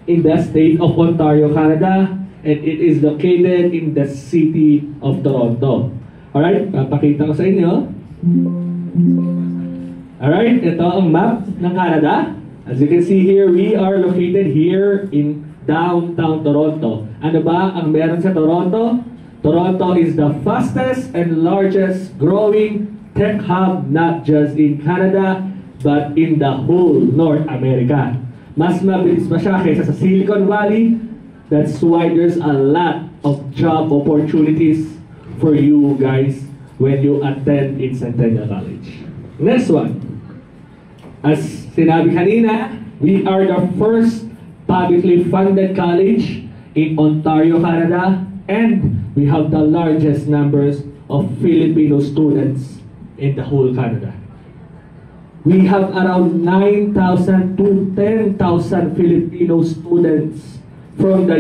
in the state of Ontario, Canada, and it is located in the city of Toronto. Alright, papakita ko sa inyo. Alright, ito ang map ng Canada. As you can see here, we are located here in downtown Toronto. Ano ba ang meron sa Toronto? Toronto is the fastest and largest growing tech hub not just in Canada but in the whole North America. Mas mabilis pa siya kaysa sa Silicon Valley. That's why there's a lot of job opportunities for you guys when you attend in Centennial College. Next one. As sinabi kanina, we are the first publicly funded college in Ontario, Canada, and we have the largest numbers of Filipino students in the whole Canada. We have around 9,000 to 10,000 Filipino students from the